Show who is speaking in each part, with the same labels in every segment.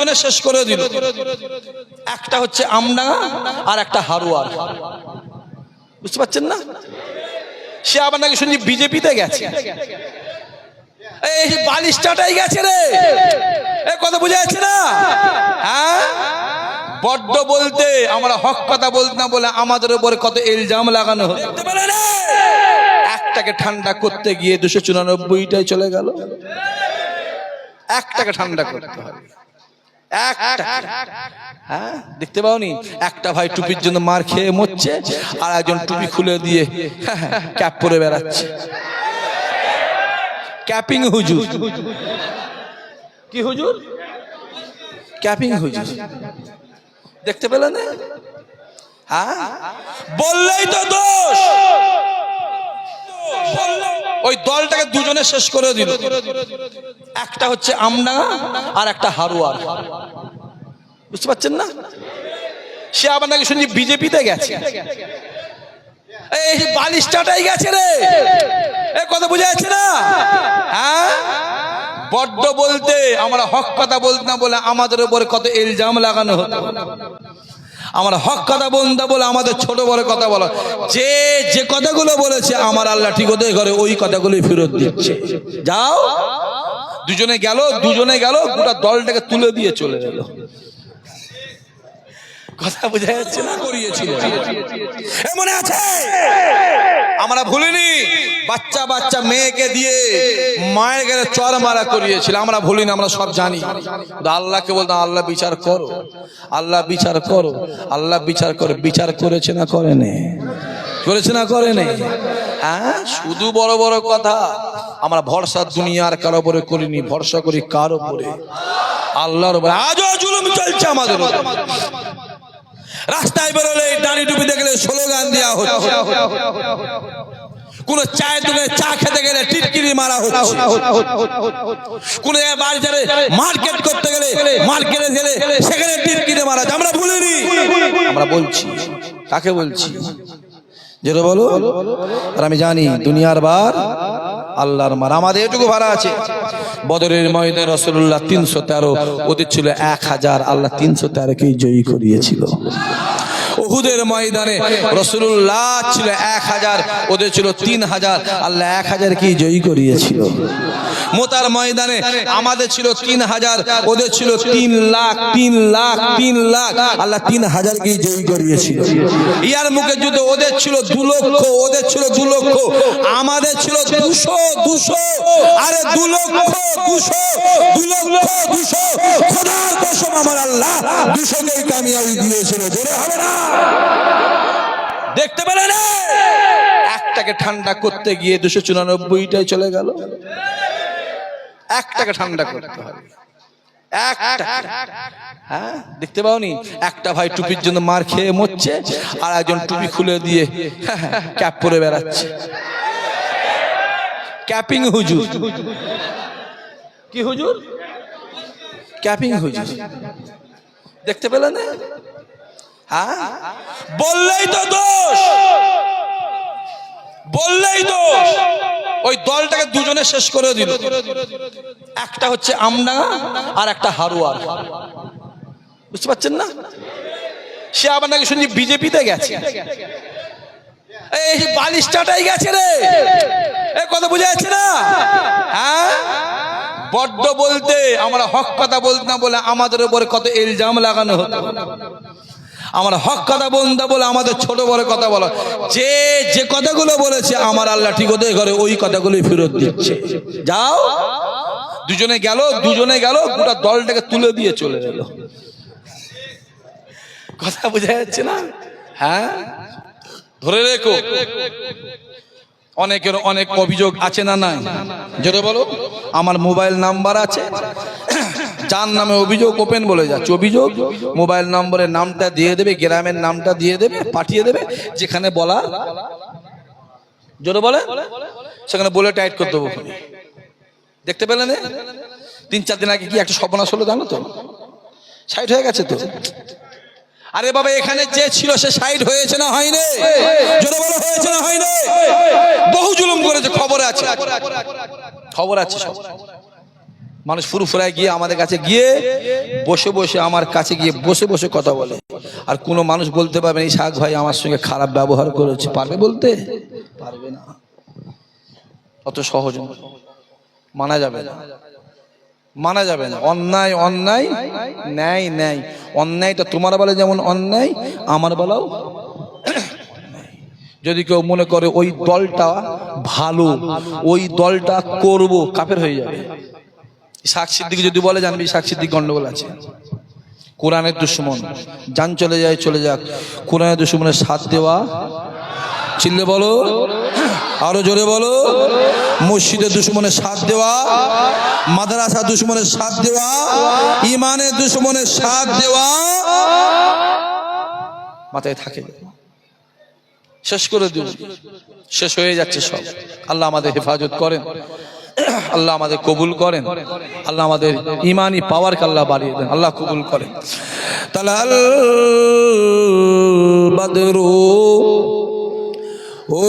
Speaker 1: দুজনে শেষ করে দিল। একটা হচ্ছে আমডাঙ্গা আর একটা হারোয়ার, বুঝতে পারছেন না? সে আবার নাকি শুনছি বিজেপিতে গেছে। এই বালিশটাটাই গেছে রে, এ কথা বুঝা যাচ্ছে না? হ্যাঁ, বড্ড বলতে আমরা হক কথা বলতে না বলে আমাদের উপরে কত ইলজাম লাগানো হয়। একটাকে ঠান্ডা করতে গিয়ে 294টাই চলে গেল। একটাকে ঠান্ডা করতে হবে, একটা। হ্যাঁ, দেখতে পাওনি? একটা ভাই টুপির জন্য মার খেয়ে মরছে, আর একজন টুপি খুলে দিয়ে ক্যাপ পরে বেড়াচ্ছে। ক্যাপিং হুজুর। কি হুজুর? ক্যাপিং হুজুর। দেখতে পেলে না? হ্যাঁ, বললেই তো দোষ। ওই দলটাকে দুজনে শেষ করে দিল। একটা হচ্ছে আমডাঙ্গা আর একটা হারোয়ার, বুঝতে পারছেন না? সে আবার নাকি শুনছি বিজেপিতে গেছে। এই বালিশটাটাই গেছে রে, এ কথা বুঝা যাচ্ছে না? হ্যাঁ, বড্ড বলতে আমরা হক কথা বলতে না বলে আমাদের উপরে কত ইলজাম লাগানো হতো। আমরা হক কথা বলতে বলে আমাদের ছোট বড় কথা বলা। যে যে কথাগুলো বলেছে আমার আল্লাহ ঠিক ওদের ঘরে ওই কথাগুলোই ফেরত দিচ্ছে। যাও, দুজনে গেল, গোটা দলটাকে তুলে দিয়ে চলে গেল। কথা বোঝা যাচ্ছে না? করিয়েছিল, মনে আছে? আমরা ভুলিনি। বাচ্চা বাচ্চা মেয়েকে দিয়ে মায়ের গেলে চর মারা করিয়েছিল, আমরা ভুলিনি, আমরা সব জানি। আল্লাহকে বলতাম আল্লাহ বিচার করো, আল্লাহ বিচার করো, আল্লাহ বিচার করো। বিচার করেছে না করেনি? করেছে না করেনি? হ্যাঁ, শুধু বড় বড় কথা। আমরা ভরসা দুনিয়ার কারো উপরে করিনি, ভরসা করি কার উপরে? আল্লাহর উপরে। আজও জুলুম চলছে আমাদের উপরে। রাস্তায় বেরোলে দাড়ি টুপি দেখলে স্লোগান দেওয়া হচ্ছে, কোন চায়ের দোকানে চা খেতে গেলে টিটকিরি মারা হচ্ছে, কোন বাড়িতে মার্কেট করতে গেলে মার্কেটে গেলে সেখানে টিটকিরি মারা হচ্ছে। আমরা ভুলিনি, আমরা বলছি। কাকে বলছি? যেটা বলো। আর আমি জানি দুনিয়ার বার আল্লাহর মার। আমাদের এটুকু ভাড়া আছে, বদরের ময়দানে রাসূলুল্লাহ 313, ওদের ছিল 1000। আল্লাহ 313কেই জয়ী করিয়েছিল। উহুদের ময়দানে রাসূলুল্লাহ ছিল 1000, ওদের ছিল 3000। আল্লাহ 1000কেই জয়ী করিয়েছিল। মোতার ময়দানে আমাদের ছিল 3000, ওদের ছিল 3 লাখ। আল্লাহ 3000কেই জয়ী করিয়েছিল। ইয়ার মুখে যুদ্ধ ওদের ছিল 2 লক্ষ, ওদের ছিল 2 লক্ষ, আমাদের ছিল 200। আরে 2 লক্ষ 200 খোদার কসম আমার আল্লাহ 200কেই কামিয়াবি দিয়েছিল। জোরে হবে না? দেখতে পেলে না? একটাকে ঠান্ডা করতে গিয়ে 294টাই চলে গেল। একটাকে ঠান্ডা করতে হবে, একটা। হ্যাঁ, দেখতে পাওনি? একটা ভাই টুপির জন্য মার খেয়ে মরছে, আর একজন টুপি খুলে দিয়ে ক্যাপ পরে বেড়াচ্ছে। ক্যাপিং হুজুর। কি হুজুর? ক্যাপিং হুজুর। দেখতে পেলে না? হ্যাঁ, বললেই তো দোষ, বললেই দোষ। ওই দলটাকে দুজনে শেষ করে দিল। একটা হচ্ছে আমডাঙ্গা আর একটা হারোয়ার, বুঝতে পারছেন না? সে আবার নাকি শুনছি বিজেপিতে গেছে। এই বালিশটাটাই গেছে রে, এ কথা বুঝা যাচ্ছে না? হ্যাঁ, বড্ড বলতে আমরা হক কথা বলতে না বলে আমাদের উপরে কত ইলজাম লাগানো হতো। আমরা হক কথা বলতে বলে আমাদের ছোট বড় কথা বলা। যে যে কথাগুলো বলেছে আমার আল্লাহ ঠিক ওদের ঘরে ওই কথাগুলোই ফেরত দিচ্ছে। যাও, দুজনে গেল, গোটা দলটাকে তুলে দিয়ে চলে গেল। কথা বোঝা যাচ্ছে না? হ্যাঁ, ধরে রেখো। অনেকের অনেক অভিযোগ আছে না নাই? যেটা বলো। আমার মোবাইল নাম্বার আছে, যার নামে অভিযোগ ওপেন বলে যাচ্ছে অভিযোগ, মোবাইল নম্বরের নামটা দিয়ে দেবে, গ্রামের নামটা দিয়ে দেবে, পাঠিয়ে দেবে। যেখানে বলা জোরে বলে সেখানে বলে টাইট করে দেবো। দেখতে পেলেন 3-4 দিন আগে কি একটা সর্বনাশ হলো জানো তো? সাইড হয়ে গেছে তো। আরে বাবা, এখানে যে ছিল সে সাইড হয়েছে না হয়নি? জোরে বলো, হয়েছে না হয়নি? বহু জুলুম করেছে, খবর আছে, খবর আছে সব। মানুষ ফুরফুরায় গিয়ে আমাদের কাছে গিয়ে বসে বসে আমার কাছে গিয়ে বসে বসে কথা বলে, আর কোনো মানুষ বলতে পারবে না ইসহাক ভাই আমার সঙ্গে খারাপ ব্যবহার করেছে, পারবে বলতে? পারবে না। অত সহজ মানা যাবে না, মানা যাবে না। অন্যায় অন্যায়, ন্যায় ন্যায়। অন্যায়টা তোমার বেলায় যেমন অন্যায়, আমার বেলাও। যদি কেউ মনে করে ওই দলটা ভালো, ওই দলটা করব, কাফের হয়ে যাবে। ইসহাক সিদ্দিক যদি বলে, জানবি ইসহাক সিদ্দিক গন্ডগোল আছে। কোরআনের দুশমন, জান চলে যায় চলে যাক, কোরআনের দুশমনের সাথ দেওয়া, চিল্লে বলো, আরো জোরে বলো, মসজিদের দুশমনের সাথ দেওয়া, মাদ্রাসা দুশমনের সাথ দেওয়া, ইমানের দুশমনের সাথ দেওয়া মাথায় থাকে। শেষ করে দিন, শেষ হয়ে যাচ্ছে সব। আল্লাহ আমাদের হেফাজত করেন, আল্লাহ আমাদের কবুল করেন, আল্লাহ আমাদের ইমানি পাওয়ারকে আল্লাহ বাড়িয়ে দেন, আল্লাহ কবুল করেন। তালাল বদরু ও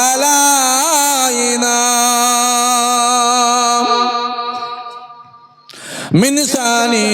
Speaker 1: আলাইনা মিনসানি